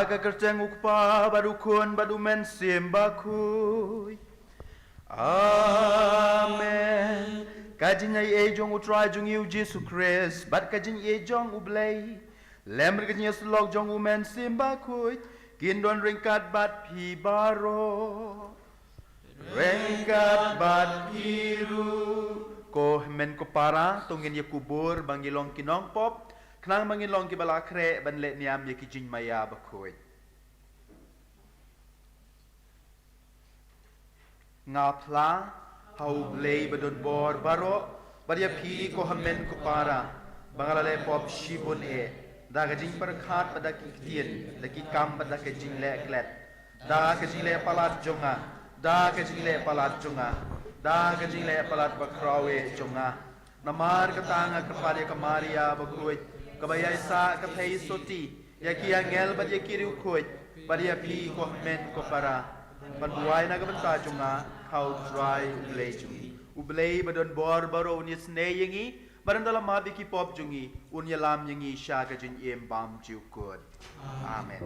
Baka kerteng ukpa badukun badumen sembakui. Amen. Kajin ay ejong utray jong yu Jesus Christ, bat kajin ejong ublay. Lemmer kajin yaslog jong umen sembakui. Kindon ringkat bat pi baro. Ringkat bat piru. Ko men ko para tungin ye kubur bangilong kinong pop. Kenang bangilong ki balakre ban let niam ye kijin maya bakui. Ngapla hau blei badon bor baro badia pi ko hamen ko para bangalale pop shibun e da gajing perkhat pada kitien lagi kam pada kajing le klet da kajing le palat jonga da kajing le palat jonga da kajing le palat bakrawe jonga namar katanga kepada kamaria bakruit kabaya sa kapei soti yaki angel badia kiri ukut badia pi ko hamen ko para Panbuay na kabanta junga kau try ublay badon bor baro unya snayengi barandala mabiki pop jungi unya lam yengi syaga jin yem bam jukod. Amen.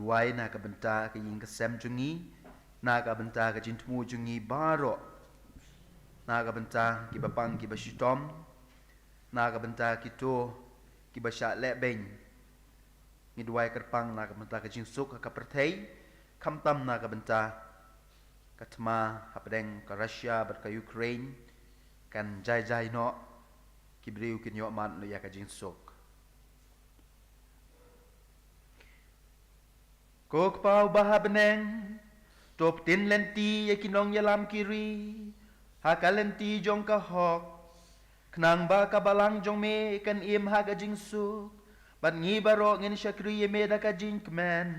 duai na ka benta ka yin ka sem jungi na ka benta ka jintmu jungi baro na ka benta ki bapang ki bashitom na ka benta ki to ki basha le beng ni duai kerpang na ka benta ka jinsuk ka perthei kamtam na ka benta ka tma hapdeng ka Russia bat ka Ukraine kan jai no ki briu ki nyok man no ya ka jinsuk kok pau bahabeneng top tin lenti ya kinong yalam kiri hakalenti jong ka hok knang ba ka balang jong me kan im ha ka jingsuk bat ngi baro ngin syakri ye me da ka jinkmen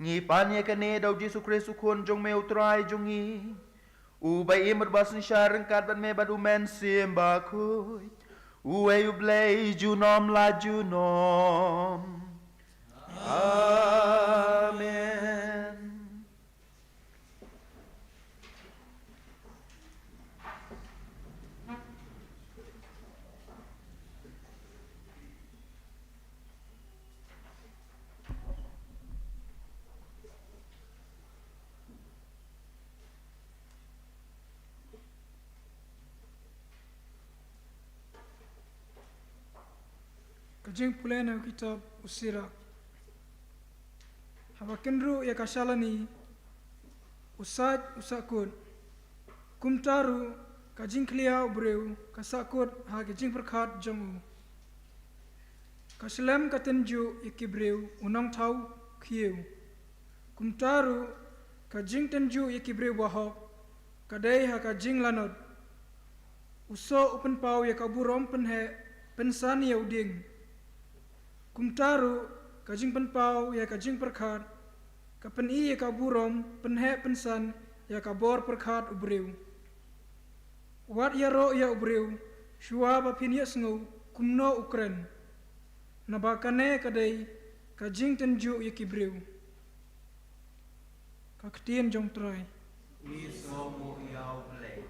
ngi pan ye ka ne dau Jesu Kristus kun jong me utrai jongi u bai im basin syareng kat ban me badu men sim ba kuy u e u blei junom la junom Amen. Kajing pulena kitab usira habakenru ya kashalani usaj usakut kumtaru kajing klia ubreu kasakut ha kajing perkat jamu kaslam katenju ikibreu unang tau kieu kumtaru kajing tenju ikibreu bahok kadai ha kajing lanot uso upen pau ya kaburom penhe pensan ya uding kumtaru kajing penpau ya kajing perkat kapen i ya kaburom penhe pensan ya kabor perkat ubreu wat ya ro ya ubreu shua bapin ya sngu kumno ukren nabakane kadai kajing tenju ya kibreu kaktien jong trai ni somo yau play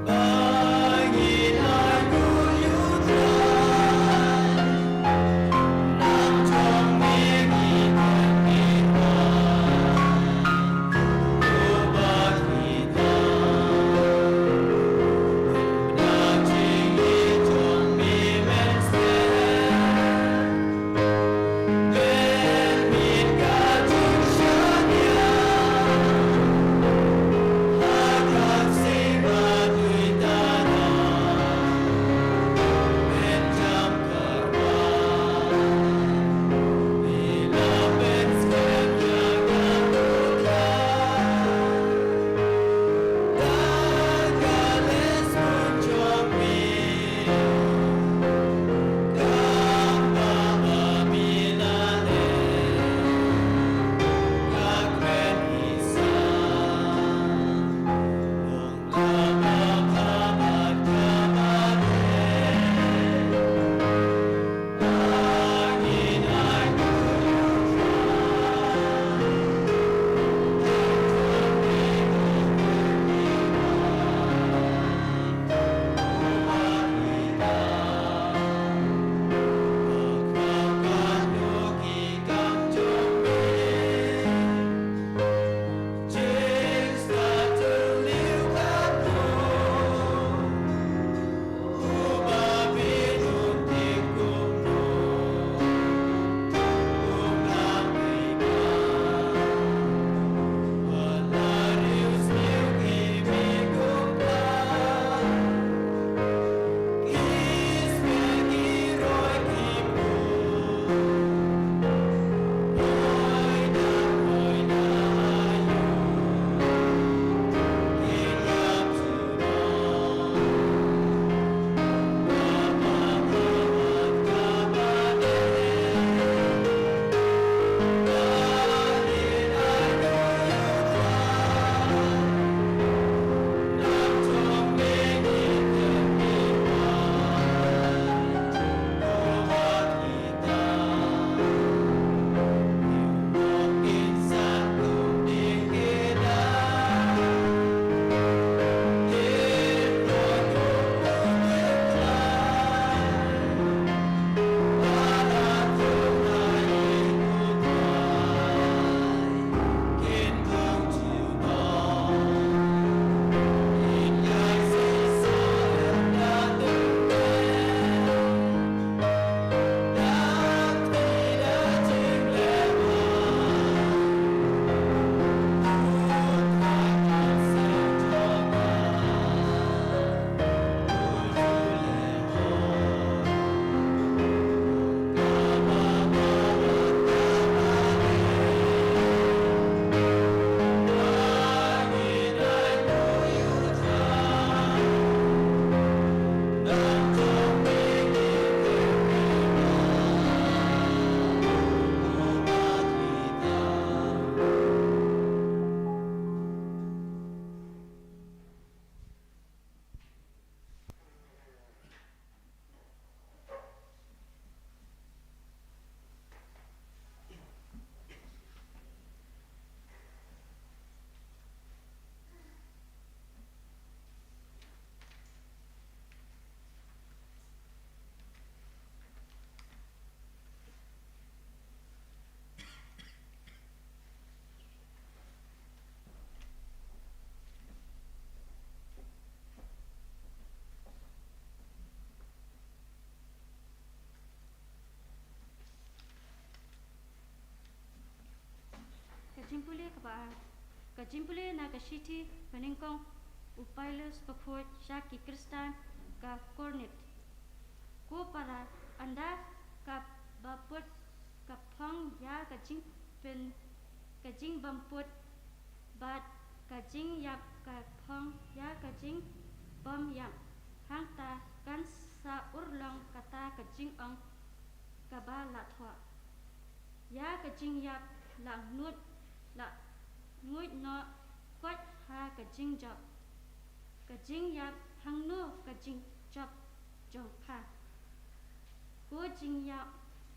Ba a ka jimpule na ka shiti paningkong upailes paput syaki kristan ka kornit ko para anda ka baput ka phong ya ka jing pen ka jing bamput bat ka jing yap ka phong ya ka jing bam yap hang ta kan sa urlong kata ka jing ong ka ba la thwa ya ka jing yap la nut la nguit no quat ha ka jing job ka jing yap hang no ka jing job jong pha ko jing yap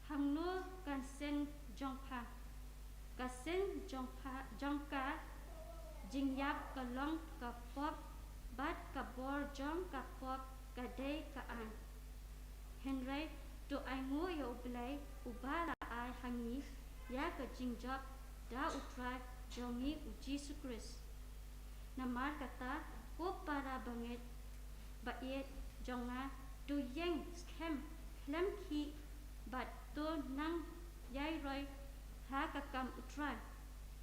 hang no kan sen jong pha ka sen jong pha jong ka jing yap ka long ka pop bat ka bor jong ka pop ka day ka an henry to ai ngo yo blai ubala ai hangi ya ka jing job da utrai jongi u Jesus Christ namar kata ko para banget bait jonga tu yeng scam lem ki bat to nang yai roi ha ka kam utrai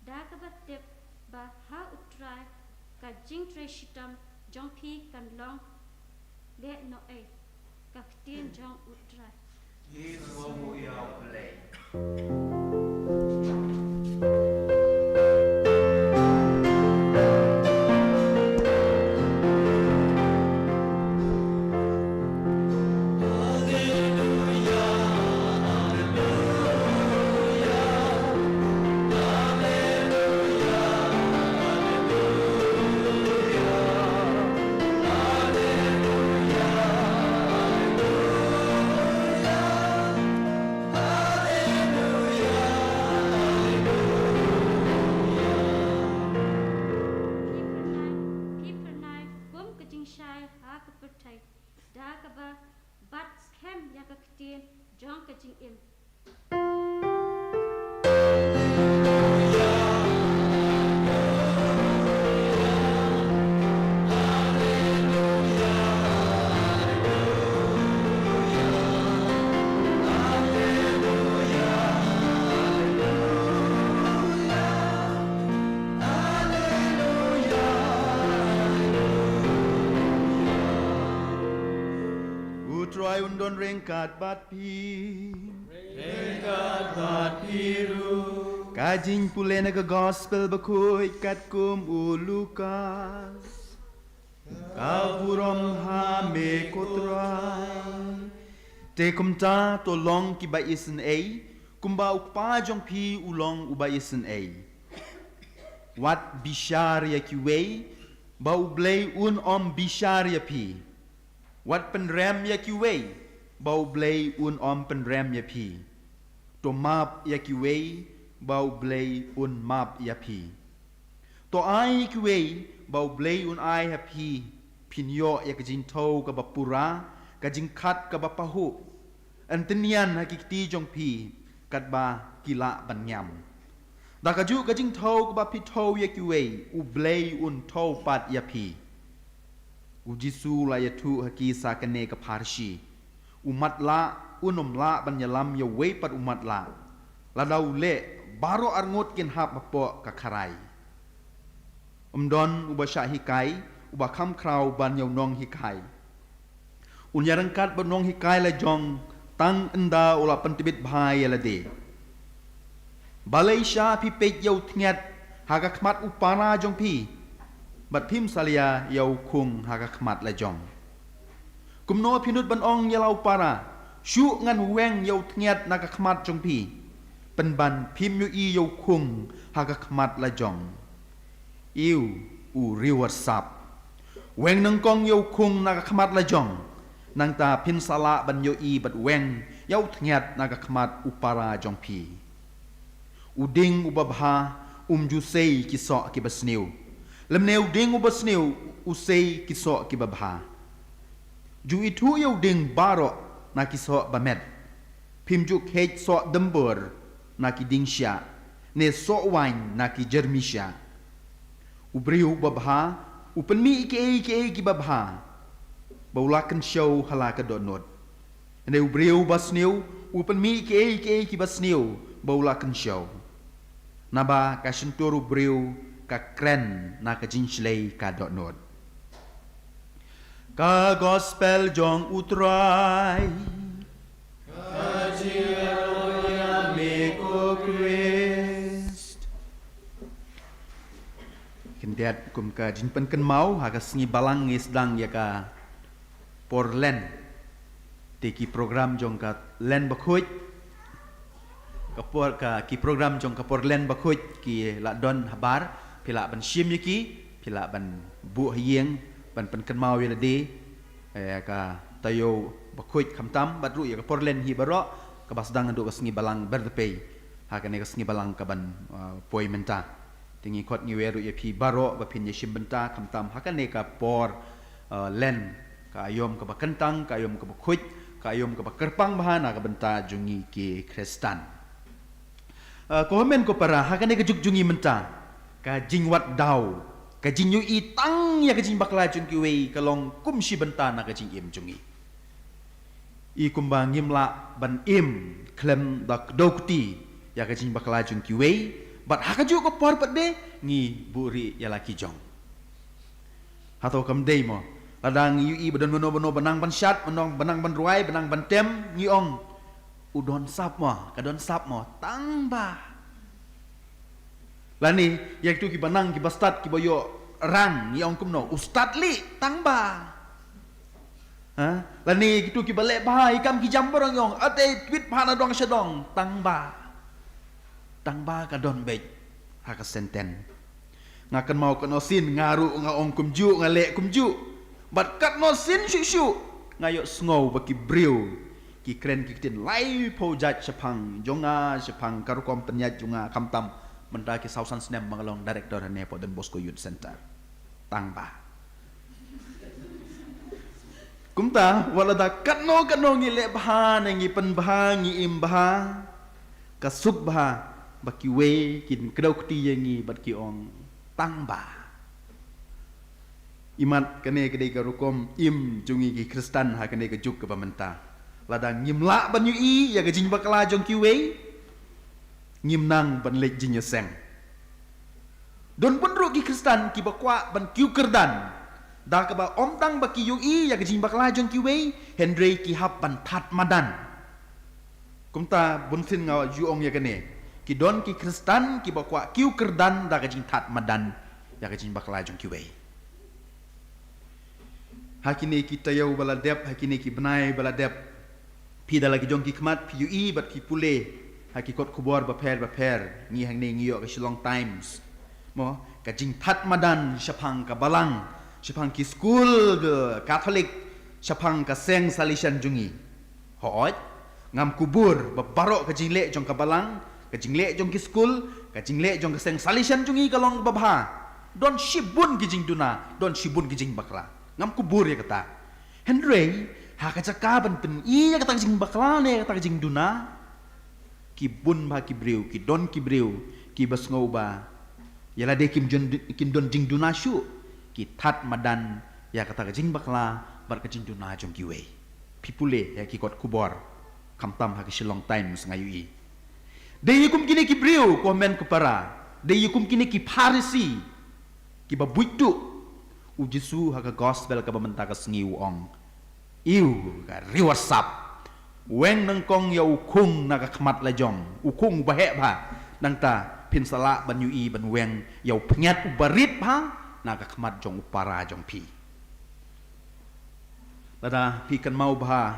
da ka batep ba ha utrai ka jing tre shitam jong pi kan long le no e ka tien jong utrai Jesus mo yaw play. da ka ba bat scam ya ka tien jong ka jing im Utrai undon rengkat bat pi Rengkat bat biru Kajing pulena ke gospel bakui kat kum u Lukas Kaburom ha me kotrai Te kum ta to long ki ba isen ei kumba ukpa jong pi ulong uba isen ei Wat bishar ya ki wei bau blei un om bishar ya pi Wat penrem ya ki wei bau blei un om penrem ya pi To map ya ki wei bau blei un map ya pi To ai ki wei bau blei un ai ha pi pinyo ya ka jin thau ka bapura ka jin khat ka bapahu antenian hakikti jong pi kat ba kila banyam da ka ju ka jin thau ka ba pi thau ya ki wei u blei un thau pat ya pi u jisu la ya thu haki sa ka ne ka parshi umat la unom la banyalam ya wei pat umat la dau le baro arngot kin hap po ka kharai don uba sha hikai uba kham krau ban yaw nong hikai unyarangkat ban nong hikai la jong tang enda ula pentibit bhai la de Malaysia pi pek yaw thngat haga khmat upara jong pi bat phim salia yaw khung haga khmat la jong kumno pinut ban ong yalau para shu ngan weng yaw thngat naga khmat jong pi penban phim yu i yaw khung haga khmat la jong iu u riwat sap weng nang kong yaw khung naga khmat la jong nang ta phin sala ban yo i bat weng yaw thngat naga khmat upara jong pi uding ubabha ju sei ki so ki basniu lemneu ding ubasniu u sei ki so ki babha ju itu yaw ding baro na ki so bamet phim ju khet so dembur na ki dingsha ne so wine na ki jermisha ubriu babha upenmi ke babha baulakan show halaka donot ne ubriu basniu upenmi ke ki basniu baulakan show naba ka senturu briu ka kren na ka jinslei ka dot not ka gospel jong utrai Hallelujah, Miko Christ. Kendiat kum ka jinpen ken mau ha ka sngi balang ngis dang ya ka porlen teki program jong ka len bakhuj ka por ka ki program jong ka porlen bakhuj ki la don habar pila ban shim yaki pila ban bu hieng ban pen ken mau ya de ka tayo bakhuj khamtam badru ya ka porlen hi baro ka basdang ndo ka sngi balang berdepei ha ka ne ka sngi balang ka ban poi menta tingi khot ngi weru ya pi baro ba pin yeshim benta khamtam ha ka ne ka por len ka ayom ka bakentang ka ayom ka bakhuj ka ayom ka bakerpang bahana ka benta jungi ki Kristan komen ko para ha ka ne ka jungi menta ka jingwat dau ka jinyu itang ya ka jing bakla jung ki wei ka long kum shi benta na ka jing im jungi i kumbang ngimla ban im klem dak dokti ya ka jing bakla jung ki wei bat ha ka ju ko por pat de ngi buri ya la ki jong hato kam dei mo ladang yu i badan bono benang ban syat benang ban ruai benang ban tem ngi ong udon sap mo kadon sap mo tangba lani yak tu ki banang ki bastat ki boyo rang ngi ong kumno ustad li tangba ha lani gitu ki balek bahai kam ki jambor ngong ate tweet phana dong sedong tangba kadon bej ha ka senten ngakan mau kan osin ngaru ngaong kumju ngalek kumju bat kat no sin shu ngayok sngau baki briu ki kren ki tin lai po jat sepang jonga sepang karukom penyat jonga kamtam menda ki sausan snem mangalong director ne po den Bosco Youth Center tangba kumta walada kat no ngi le bha ngi pen bha ngi im bha kasuk bha baki we kin kedau kti yengi bat ki ong tangba imat kene kedai karukom im jungi ki Kristan ha kene ke juk ke pamenta ladang ngimla ban yu i ya ke jing bakla jong ki wei ngimnang ban lek jing yeseng don pundru ki Kristan ki bakwa ban kiu kerdan da ka ba om tang baki yu i ya ke jing bakla jong ki wei Henry ki hap ban that madan kumta bunsin ngaw ju ong ya kene ki don ki Kristan ki bakwa kiu kerdan da ka jing that madan ya ke jing bakla jong ki wei hakine ki tayau baladep hakine ki benai baladep pi da lagi jong ki kmat pi ui bat ki pule haki kot kubor ba per ngi hang ne ngi yo ka Shillong Times mo ka jing that madan shapang ka balang shapang ki school ge Catholic shapang ka seng salishan jungi hoj ngam kubur ba barok ka jing le jong ka balang ka jing le jong ki school ka jing le jong ka seng salishan jungi ka long ba bha don shibun ki jing duna don shibun ki jing bakla ngam kubur ya kata Henry ha ka caka ban pen i ya kata jing bakla ne kata jing duna ki bun ba ki breu ki don ki breu ki bas ngau ba ya la de kim don jing duna shu ki that madan ya kata jing bakla bar ka jing duna jong ki wei pipule ya ki kot kubor kamtam ha ki Shillong Times ngayu i de yukum kini ki breu komen kupara de yukum kini ki Pharisi ki babuitu ujisu ha ka gospel ka bamenta ka sngiu ong iu ka riwasap weng nang kong ya ukung na ka khmat la jong ukung bahe ba nang ta pinsala ban yu i ban weng ya pnyat ubarit ba na ka khmat jong upara jong pi lada pi kan mau ba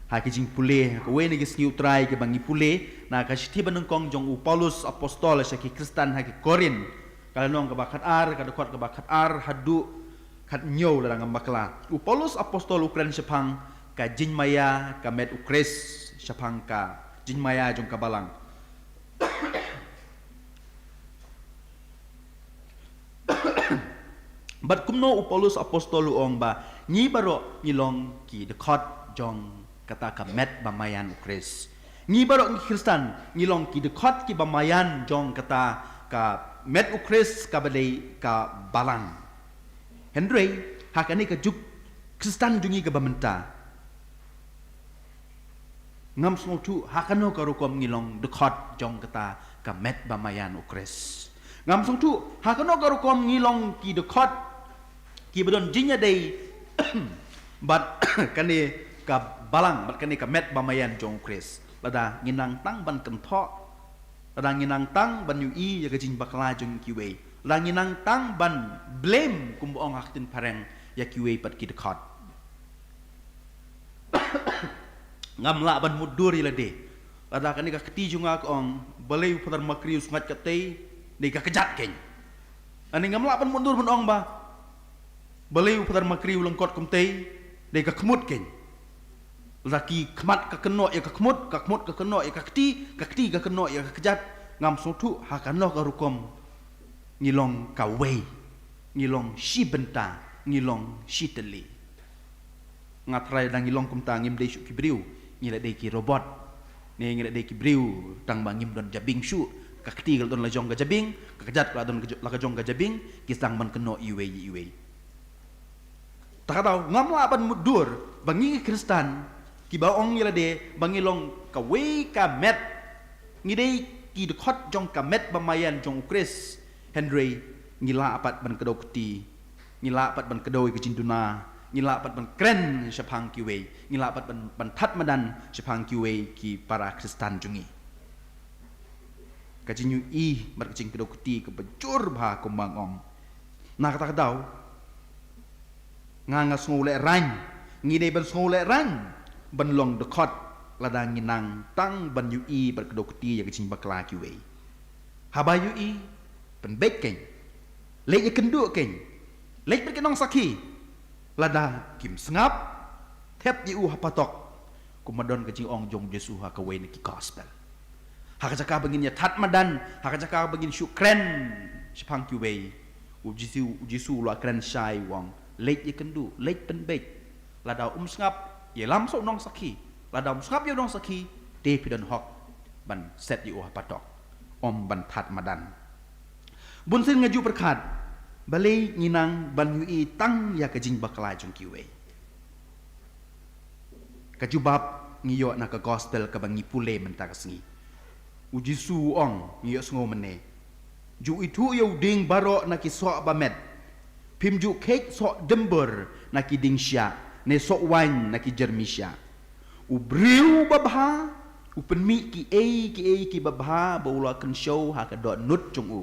ha ki jing pule ka we ni sngiu trai ke bangi pule na ka sithi ban nang kong jong u Paulus apostol sa ki Kristan ha ki Korin kalau nong ke bakat ar kada kuat ke bakat ar hadu kat nyo la ngam bakla u Paulus apostol Ukran sepang ka jin maya ka met ukres sepang ka jin maya jong ka balang bat kumno u Paulus apostol ong ba ni baro ngilong ki de khot jong kata ka met bamayan ukres ni baro Kristan ngilong ki de khot ki bamayan jong kata ka met ukres ka balai ka balang Henry hakani ka juk Kristan jungi ka bamenta ngam snotu hakano ka rukom ngilong dekot jong kata met bamayan ukres ngam song tu hakano garukom ngilong ki dekot ki bedon jinya dei bat kane ka balang bat kane ka met bamayan jong ukres lada nginang tang ban kentho lada nginang tang ban ui ya gajing bakla jong kiwe lada nginang tang ban blame kumboong haktin pareng ya kiwe pat ki dekot ngam la ban mudur ila de lada kane ka keti junga kong balai putar makrius ngat katei ni ka kejat keng ani ngam la ban mudur ban ong ba balai putar makriu lengkot kumtei ni ka kemut keng laki kemat ka keno ya ka kemut ka keno ya ka keti ka keno ya ka kejat ngam sotu hakano ka rukom ngilong ka wei ngilong si benta ngilong si teli ngatrai dang ngilong kumta ngim dei su kibriu ngila dei ki robot ni ngila dei ki briu tang bangim don jabing su ka keti gal don la jong ga jabing ka kejat la don la ka jong ga jabing kisang ban keno iwe takatau ngam la ban mudur bangi Kristan ki baong ngila de bangilong ka wei ka met ngidei ki dekot jong ka met bamayan jong ukris Henry ngila apat ban kedau keti ngila apat ban kedau ke jinduna ngila apat ban kren syapang kiwe ngila apat ban tat madan syapang kiwe ki para Kristan jungi kajinyu I berkecing kedau keti ke bejur bah kumbang ong nak tak tahu ngangas ngule rang ngidei ban ngule rang ban long dekot ladang nginang tang ban yu I berkedau keti ya kecing bakla kiwe haba yu I ban bek keng lek ya kenduk keng lek berkenong saki lada kim sengap tep di hapatok kumadon kecing ong jong Yesu ha kawe ki gospel hakajaka bangin ya tat madan hakajaka bangin syukren syapang kiwe Yesu lo kren syai wong lek ya kendu lek pen bek lada sengap ya lam so nong saki lada sengap ya nong saki de pidan hok ban set di hapatok om ban tat madan bun sin ngaju perkat balai nginang ban ui tang ya kajing bakla jong kiwe kajubab ngiyo na ka gospel ka bangi pule mentakasngi uji su ong ngiyo sngo mene ju itu yo ding baro na ki sok bamet pim ju kek sok dember na ki ding sya ne sok wine na ki jermisya ubriu babha upenmi ki babha baula kan show ha ka dot nut jong u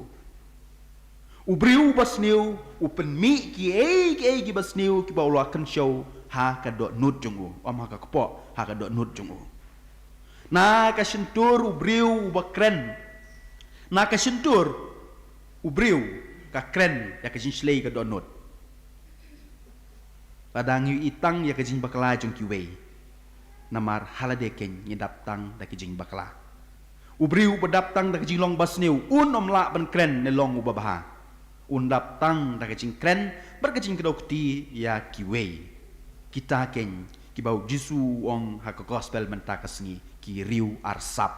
ubriu basniu upenmi ki basniu ki baula kan show ha ka dot nut jong u om ha ka kpo ha ka dot nut jong u na ka sentur ubriu bakren na ka sentur ubriu ka kren ya ka jinslei ka dot nut padang yu itang ya ka jing bakla jong kiwe namar halade ken ngidap tang da ki jing bakla ubriu bedap tang da ki jing long basniu un omla ban kren ne long ubabaha undap tang da kecing kren berkecing kedau keti ya kiwe kita ken kibau Jisu ong hak gospel mentakasngi ki riu arsap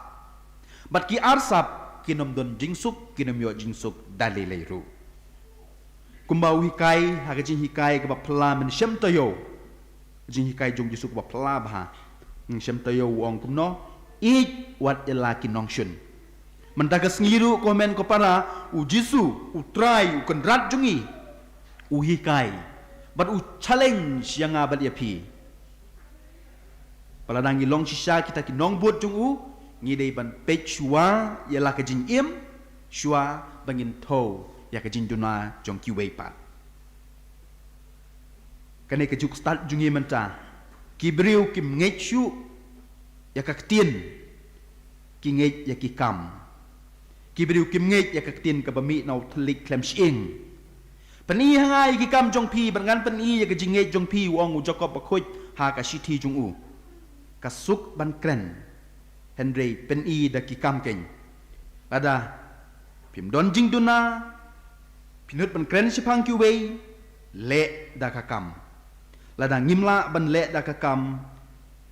bat ki arsap kinom don jingsuk kinom yo jingsuk dalileiru kumbau hikai hakajing hikai ke bapla men syem toyo jing hikai jong Jisu ke bapla bah syem toyo ong kumno ik wat elaki nongshun mendagas ngiru komen kepada ujisu utrai ukendrat jungi uhikai bat u challenge yang abad yapi paladang long sisa kita ki nong bot jungu ngidei ban pech shua yalah ka jing im shua bangin tho ya ka jing duna jong ki wei pat kane ka juk start jungi menta kibriu kim ngech shu ya ka tien ki ngech ya ki kam kibriu kim ngej ya kaktin ka bami nau thlik klem shing pani hangai ki kam jong pi bangan pani ya ka jingej jong pi wong u jakob bakhoj ha ka shithi jong u ka suk ban kren Henry pani da ki kam ken ada pim don jing duna pinut ban kren sipang ki wei le da ka kam lada ngimla ban le da ka kam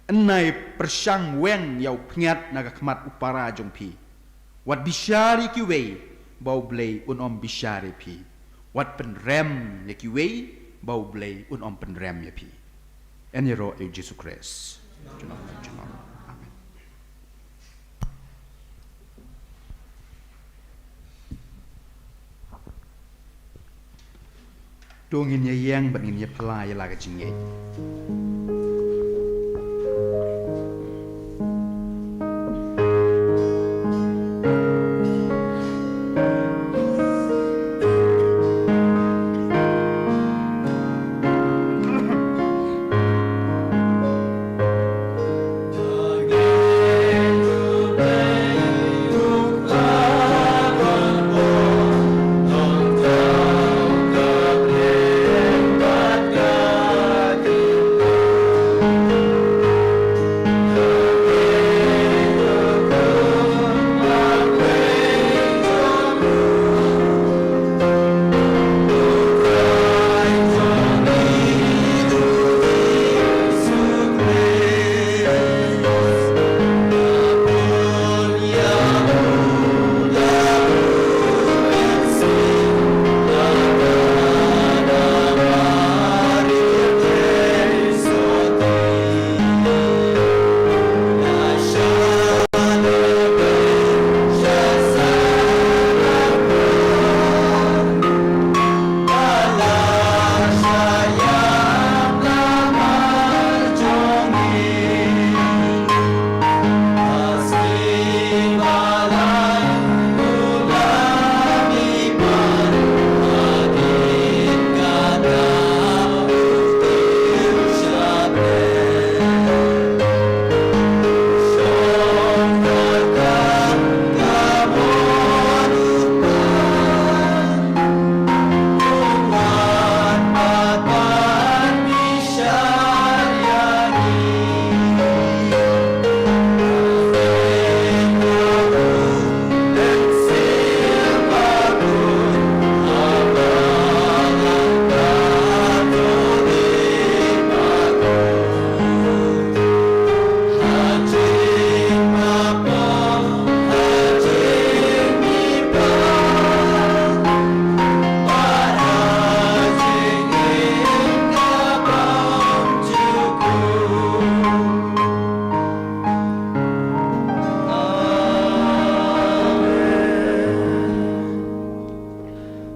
enai persang weng yau pngat na ka khmat upara jong pi wat bishari ki wei bau blei un om bishari pi wat pen rem ya ki wei bau blei un om pen rem ya pi enero e Jesus Christ. Dongin ya yang bat ngin ya pla ya laga jing ye.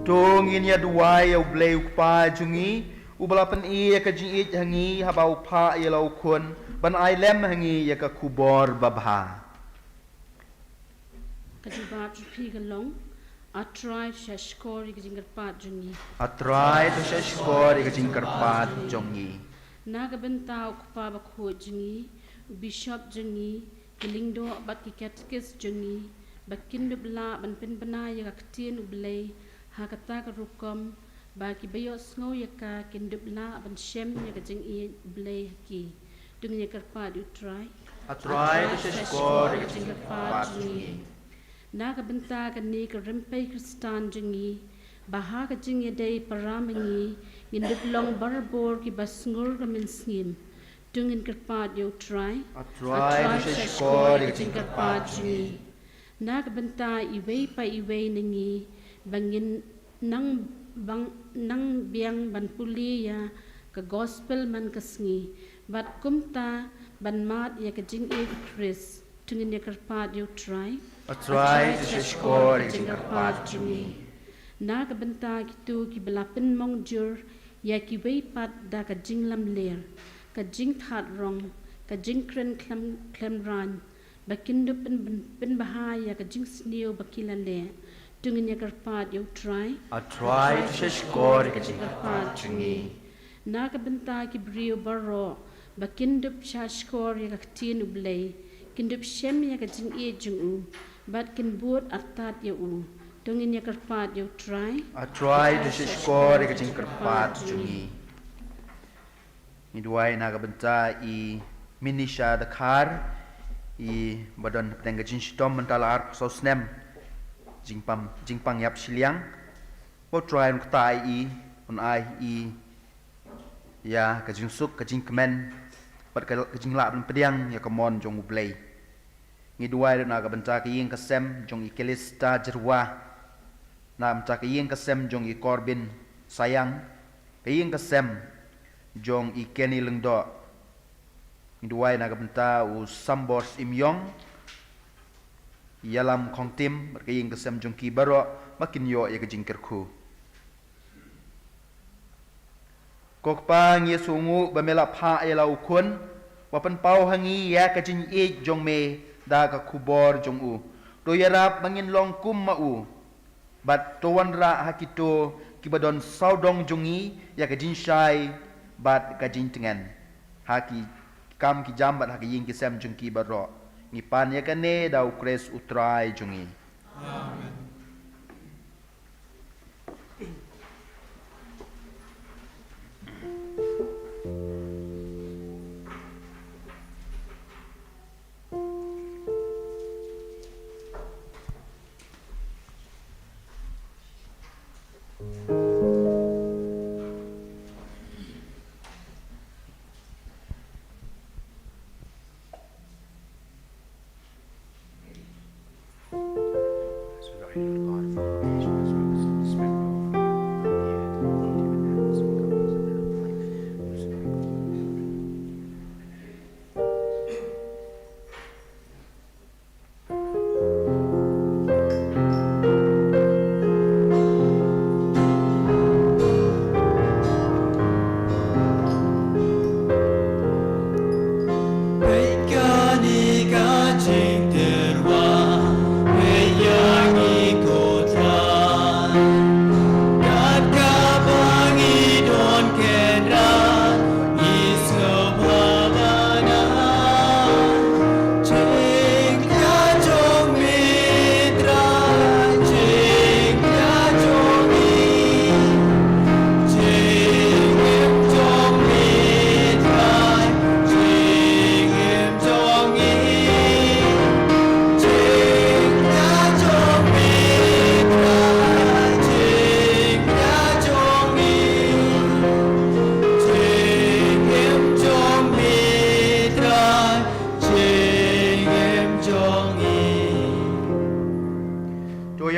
Dongin ya dua ya ublay ukpa jungi ubalapan ya ka jing hangi haba upa ya lau kun ban ai lem hangi ya ka kubor babha. Kajibat rupi galong atrai shashkor ikjingerpat jungi. Atrai to shashkor ya ka jing karpat jongi. Nagabenta ukpa bakho jungi bishop jungi kilingdo bat kikatkis jungi bakindu bla ban pinbana ya kaktien ublay hakata karukom bagi bayo sngo yaka kindubla ban shem ya kajing I blay ki dung ya karpat utrai Atrai to shashkor ya ka jing karpat karpat jungi jongi. naga benta kani ka rempai kristan jungi baha kajing ya day paramangi kindublong barbor ki basngur ka minsngim dung in karpat ya utrai Atrai to shashkor ya ka jing karpat jongi. naga benta iway pa iway nangi bangin nang biang ban puli ya ka gospel man kasngi bat kumta ban mat ya ka jing e Chris tungin ya karpat you try Atrai to shashkor ya ka jing karpat jongi. na ka benta kitu ki belapin mong jur ya ki wei pat da ka jing lam ler ka jing that rong ka jing kren klem ran bakindu pin bahaya ka jing sneo bakila le tungin ya karpat you try Atrai to shashkor ya ka jing karpat jongi. na ka benta ki brio baro bakindup shashkor ya ka tin ublay kindup shem ya ka jing e jing u bat kin buat atat ya u tungin ya karpat you try Atrai to shashkor ya ka jing karpat jongi. Midway naga benta I minisha dakar I badan petengah jin shitom mentalar so snem jingpang yap siliang po try un ktai I un ai I ya ka jing suk ka jing kemen pat ka jing la ben pediang ya kamon jong ublay Midway naga benta ka ying kasem jong I kelista jerwa na benta ka ying kasem jong I korbin sayang ka ying kasem jong I Kenny lengdo Midway naga benta u sambors imyong yalam kongtim berkaying kesem jong ki baro makin yo ya kejing kerku Kok pang Yesu ngu bamela pha ela ukun wapan pau hangi ya ka jin e jong me da ka kubor jong u do yarap mangin long kum ma u bat towan ra hakito kibadon saudong jongi ya ka jin shai bat ka jin tengan haki kam ki jambat haki ying ki sem jong ki baro ni pan ya ka ne da ukres utrai jongi amen.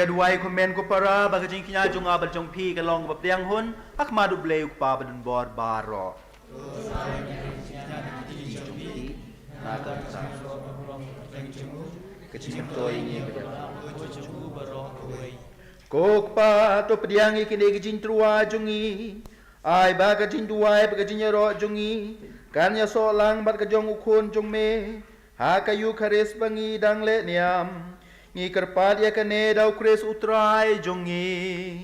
Duai komen ko para baga jing kinya jung abal jong pi ka long bap tiang hun ak madu bleu pa badun bor baro kecing to ini kok pa to pediang ikine gijin trua jungi ai baga jing duai baga jing ro jungi kan ya so lang bat ka jong ukun jong me ha kayu khares bangi dang le niam Ngi kerpad ya kene dau kres utrai jongi.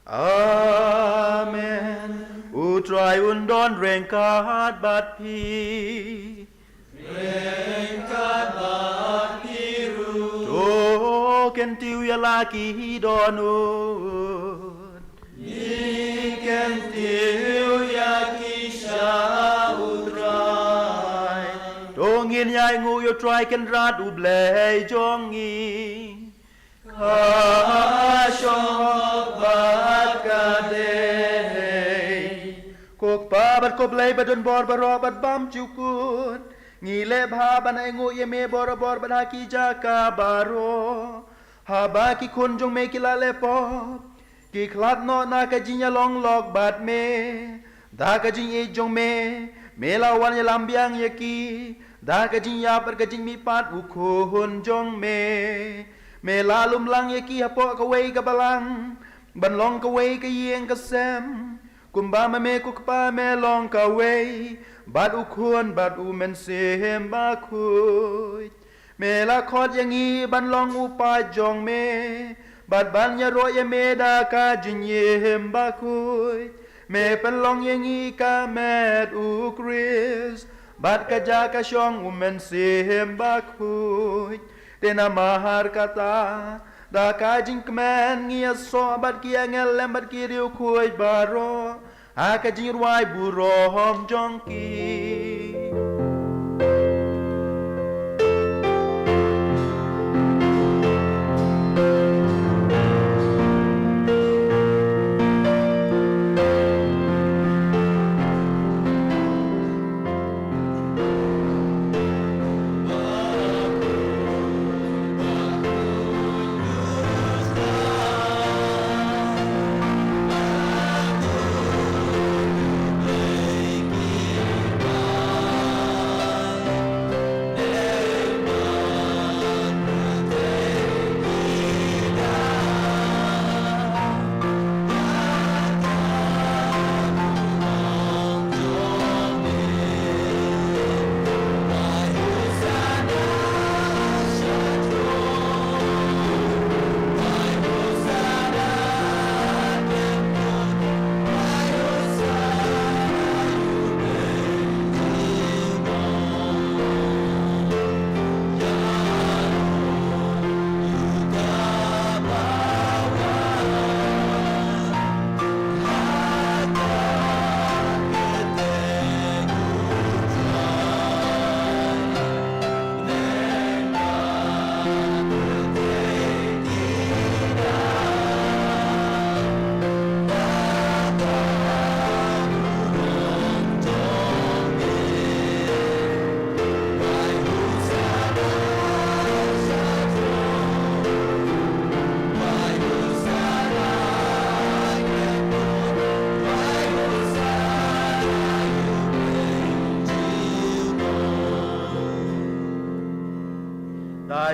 Amen. Utrai undon rengkat bat pi. Rengkat bat piru. Token tiu ya laki donut. Niken tiu ya kisah utrai. Dongin yai ngu yo try ken rat u blei jongi ka shong bat ka de kok pa bat ko blei badon bor baro bat bam chukun ngile bha ban ai ngu ye me bor bor ban ha ki ja ka baro ha ba ki kun jong me ki la le po ki khlat no na ka jinya long lok bat me da ka jing e jong me lawan ya lambiang ye ki da ka jing ya per ka jing mi pat u khun jong me lalum lang ye ki hapo ka wei ka balang ban long ka wei ka yeng ka sem kumba me ku pa me long ka wei bat u khun bat u men sem ba khu me la khot yang i ban long u pa jong me bat ban ya ro ye me da ka jing ye ba khu me pen long yang i ka met u kris bat ka ja ka shong men sem ba khu tena mahar kata da ka jing kmen ngia so bat ki angel lem bat ki riu khoi baro ha ka jing ruai bu rom jong ki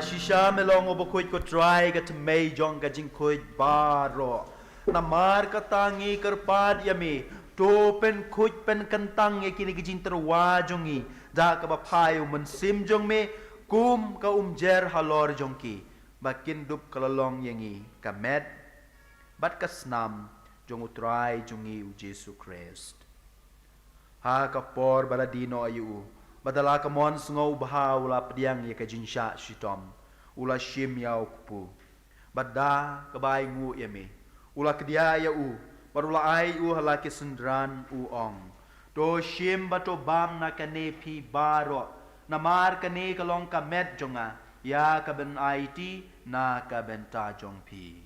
shisha melong obokuit ko try ka temay jong ka jingkuit baro. Namar ka tangi kerpad yami. To pen kuit pen kentang ye kini gijin terwa jongi. Da ka bapayo mensim jong me kum ka jer halor jongki. Bakin dup kalalong yangi kamet. Bat kasnam jong utray jongi u Jesu Christ. Ha kapor baladino ayu. Badala ka mon sngo baha ula pediang ye ka jinsha shitom. Ula shim yaw kupu. Badda kabay ngu yame. Ula kedia ya u. Barula ai u halaki sendran u ong. To shim bato bam na kane pi baro. Namar kane kalong ka met jonga. Ya ka ben IT na ka ben ta jong pi.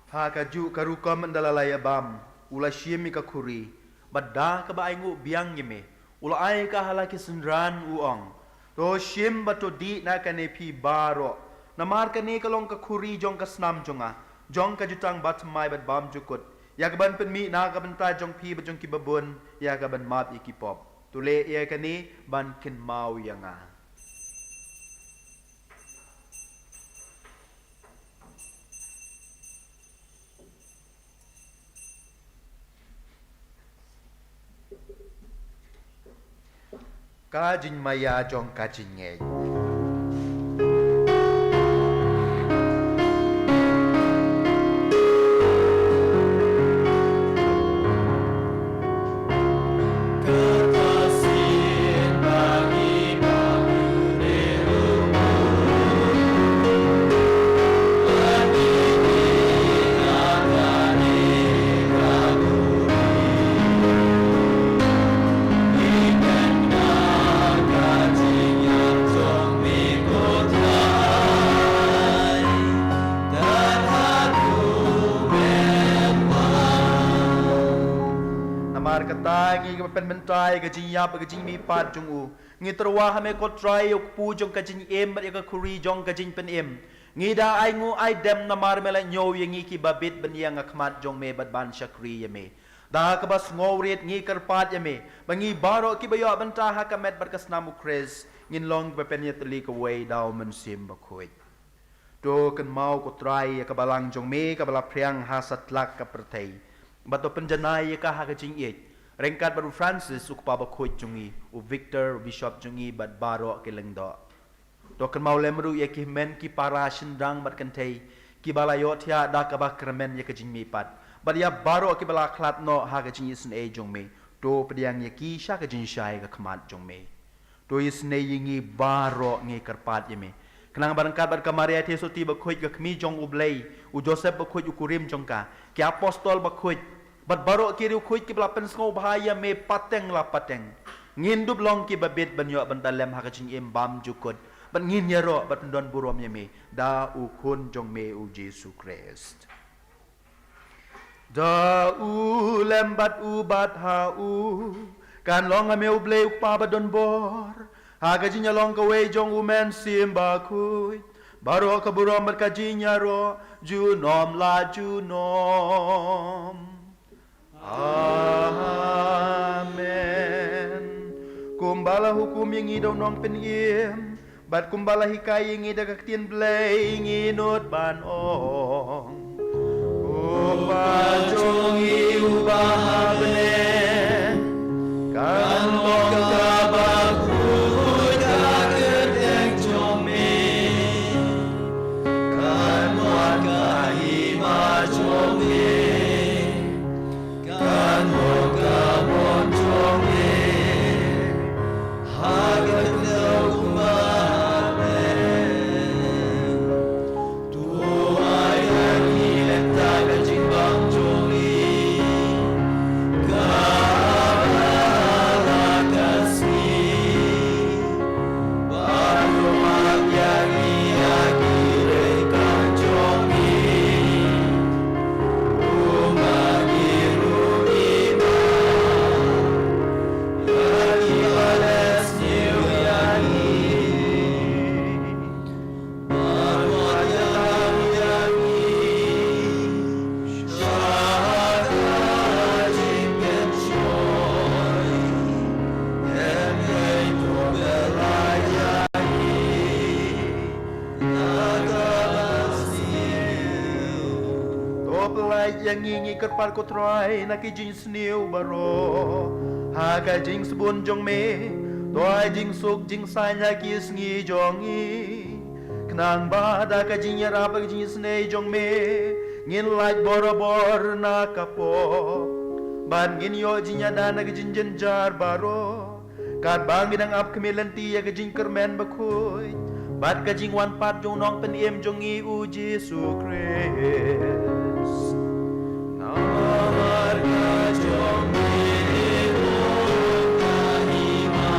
Ha kaju karukam dalalaya bam ula shimi ka kuri badda ka ba aingu biang yeme ula ai ka halaki sendran uong to shim bato di na kane pi baro namar kane kalong ka kuri jong ka snam jonga jong ka jutang bat mai bat bam jukut ya ka ban pen mi na ka ban ta jong pi ba jong ki babun ya ka ban map ikipop tule ya kane ban kin mau yanga. Kajin maya jong kajin ngey. Ngi ka pen mentrai ka jing yap ka jing mi pat jong u ngi terwa hame ko try ok pu jong ka jing em ba ka kuri jong ka jing pen em ngi da ai ngu ai dem na mar mela nyo ye ngi ki babit ben yang akmat jong me bat ban shakri ye me da ka bas ngowrit ngi karpat ye me bangi baro ki bayo banta ha ka met bar ka snamu kres ngin long ba pen ye tli ka way daw men sim ba khoi to kan mau ko try ka balang jong me ka bala priang hasat lak ka pertai bato penjanai ka ha ka jing ye Rengkat baru Francis ukpa ba khoi chungi u Victor Bishop chungi bat baro ke lengdo to kan mau lemru ye ki men ki para shindang bat kan thei ki bala yothya da ka ba kramen ye ka jing mi pat bat ya baro ki bala khlat no ha ka jing isn e jong me to pediang ye ki sha ka jing shai ka khmat jong me to isne yingi baro ngi karpat ye me kenang barangkat bat kamaria the soti ba khoi ka khmi jong ublei u Joseph ba khoi u kurim jong ka ki apostol ba khoi Bat baro kiri kuit ki bela pensngau bahaya me pateng la pateng. Ngin dup long ki babit banyo bantalem hakaching im bam jukut. Bat ngin yaro bat ndon burom ye me da u kun jong me u Jesu Christ. Da u lembat u bat ha u kan long ame u bleu pa badon bor. Hakaching long ka we jong u men simba kuit. Baro ka burom bat kajinya ro junom la junom. Amen. Kumbala hukum yang idaw nong peniem, bat kumbala hikay yang ida kaktien blay nginut banong. Upajong iubah benen, kan long kabakut kageteng jome, kan muat kahima jome. Tuhan pelai yang ngingi kerpar ko troy na ki jing sniu baro ha ka jing sebun jong me toy jing suk jing sai na ki sngi jong i knang ba da ka jing yara ba jing snei jong me ngin like bor na kapo ban ngin yo jing ya da na ki jing jen jar baro kat bang bidang ap kemelanti ya ka jing kermen ba khoi bat ka jing wan pat jong nong pen iem jong i u Jesu Christ namar ka jong i u kahima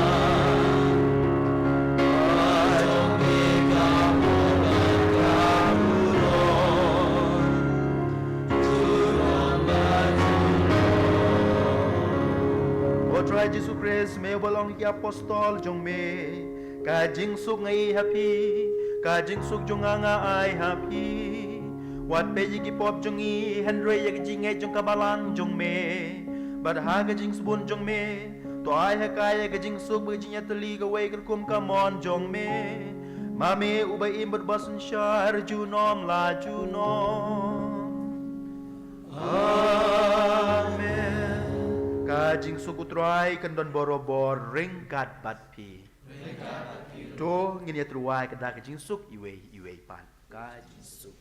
jong i ka mogan ka uron turong ba turong o try Jesu Christ me balong ki apostol jong me ka jing suk ngai happy ka jing suk jong nga ai happy wat pe yi ki pop jong i henry ya ki jing ai jong ka balang jong me bad ha ka jing subun jong me to ai ha ka ya ka jing suk ba jing ya tali ka wei ka kum ka mon jong me ma me u bai im bad basun shar ju nom la ju nom amen ka jing suk utrai kan don borobor ringkat bat pi to ngin ya truai kada ka jing suk iwe pan ka jing suk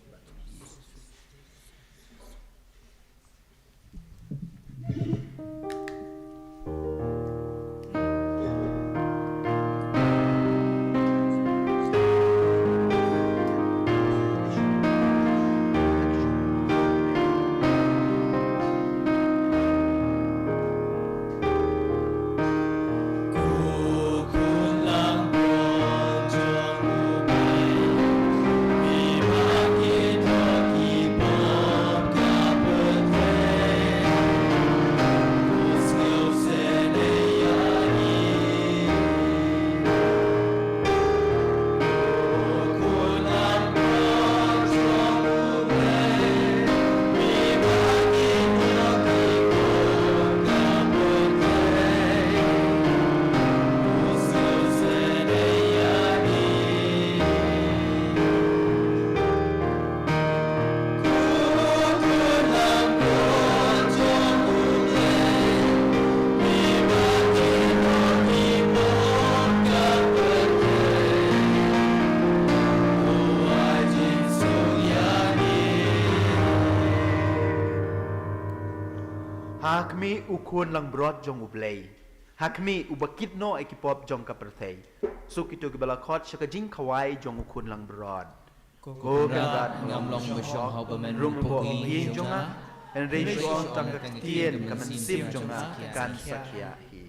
Hakmi ukun lang brod jong ublay. Hakmi ubakit no ay kipop jong kapertay. Suk ito gibala kot siya ka jing kawai jong ukun lang brod. Ko gagat ngam long masyok rung bo yin jong a. En rei shong tang kaktien kaman sim jong a kan sakya hi.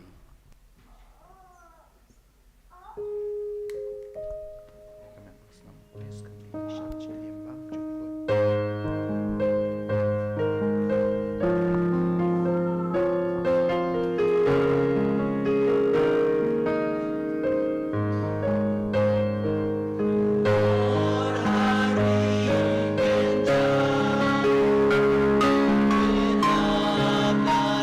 Nagagana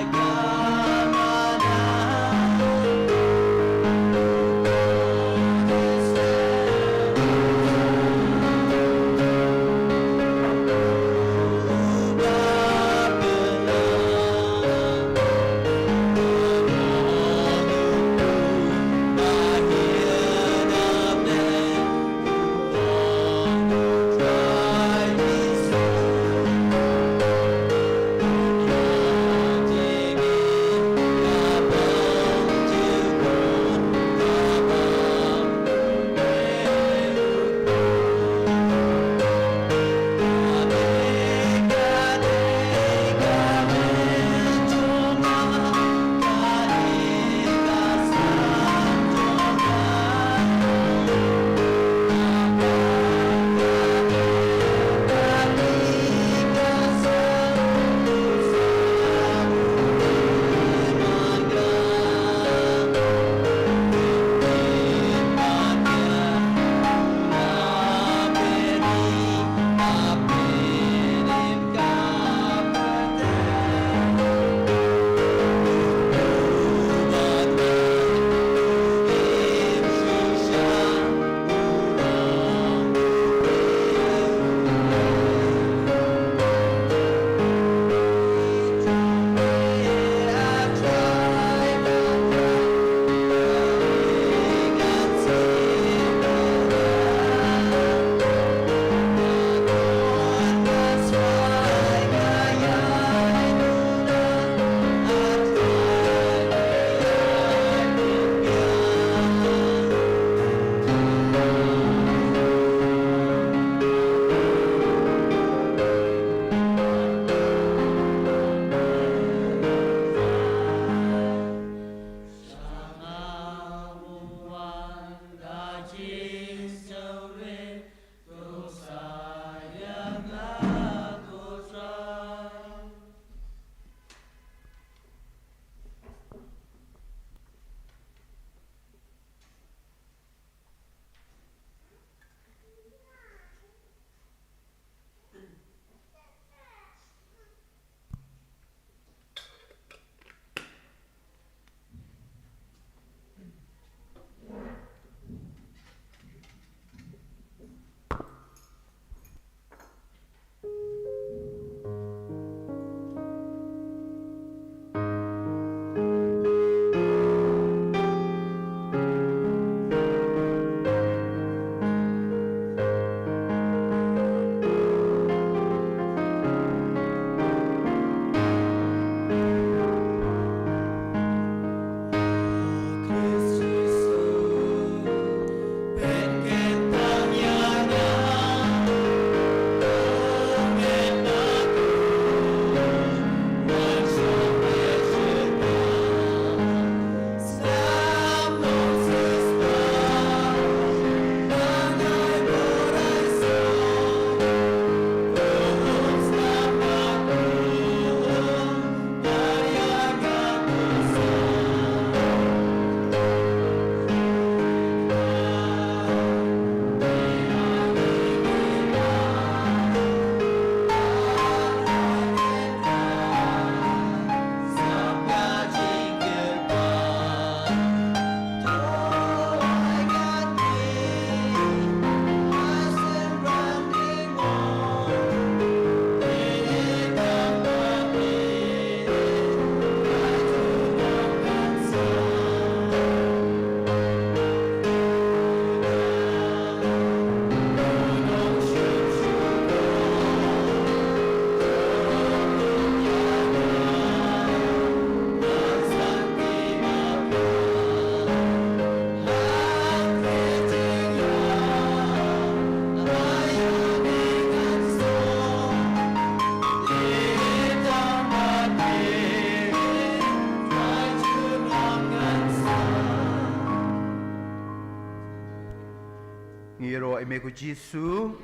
eme ko Jisu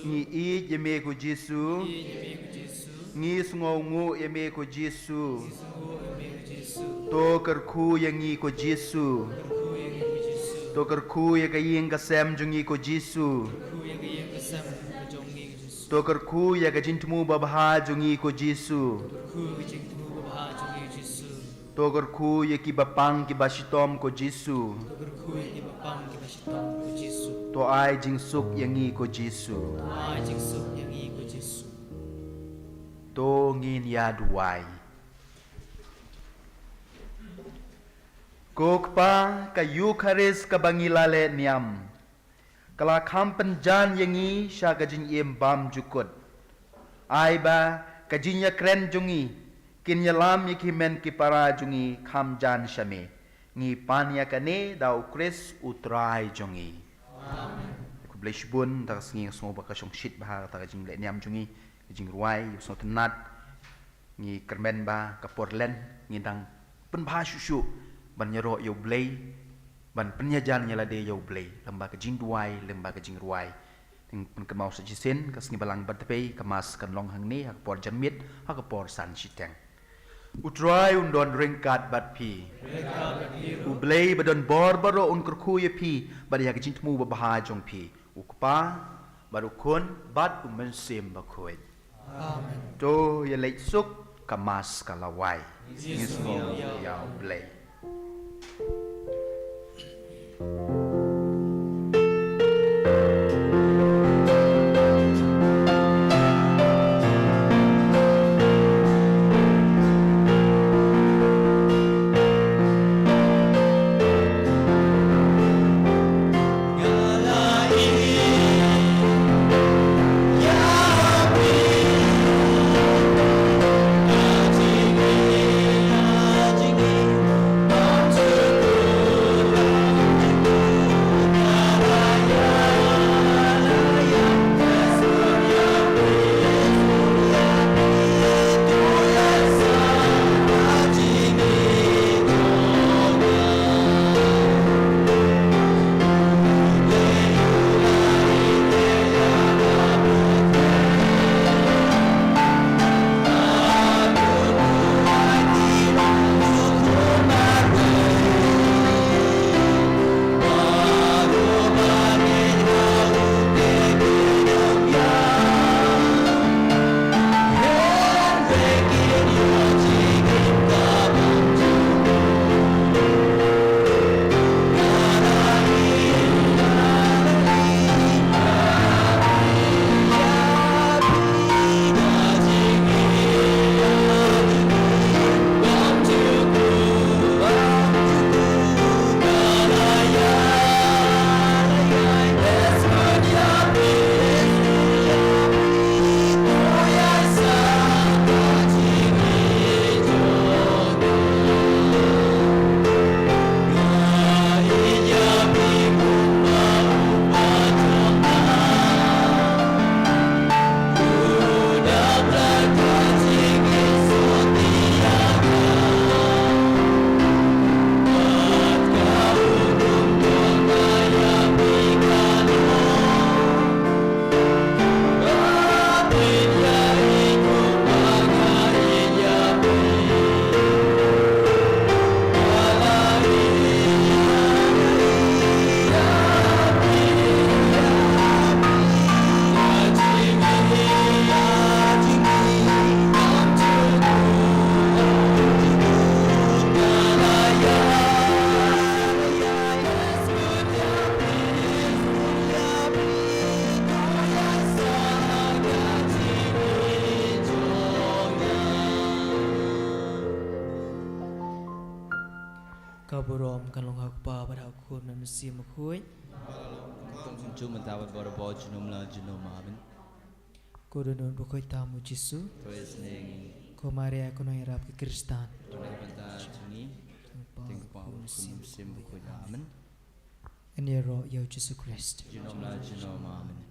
ngi i eme ko Jisu ngi sngongu eme ko Jisu to kerku yang ngi ko Jisu to kerku ye kayeng kasem jungi ko Jisu to kerku ye kajintmu babha jungi ko Jisu to kerku ye ki bapang ki basitom ko Jisu to ai jingsuk yang ngi ko Jisu to ngin ya duai Kokpa kayu karis kabangilale niam. Kala kampen jan yengi sya kajin iem bam jukut. Aiba kajinya kren jungi. Kin yalam yikimen kipara jungi kam jan syame. Ngi panya kane dau kris utrai jungi. Aku bless bun tak singi semua bakasyong shit bahar tak kajin le niam jungi. Kajin ruai yusno tenat. Ngi kermen ba kaporlen ngindang pen bah syusyu. Ban nyero yo blay ban penyajan nyala de yo blay lembaga jing duai lembaga jing ruai ting pen kemau sajisen kas ngi balang batpe kemas kan long hang ni hak por jamit hak por san siteng utrai undon ringkat bat pi u blay badon bor baro un kurku ye pi bad ya jing tmu babha jong pi ukpa barukun bat umensem bakoi amen to ye leit suk kemas kalawai ngismo ya blay Kaburom kan long hak pa pada aku nan sim khui Jom mentawat bora bora junum la junum amen. Kodon bukoi tamu Jisu. Praise neng. Ko Maria ko nang irap ke Kristan. Tunai banta juni. Tengpa kunum sim bukoi amen. Ini roh ya Jisu Christ. Junum la junum amen.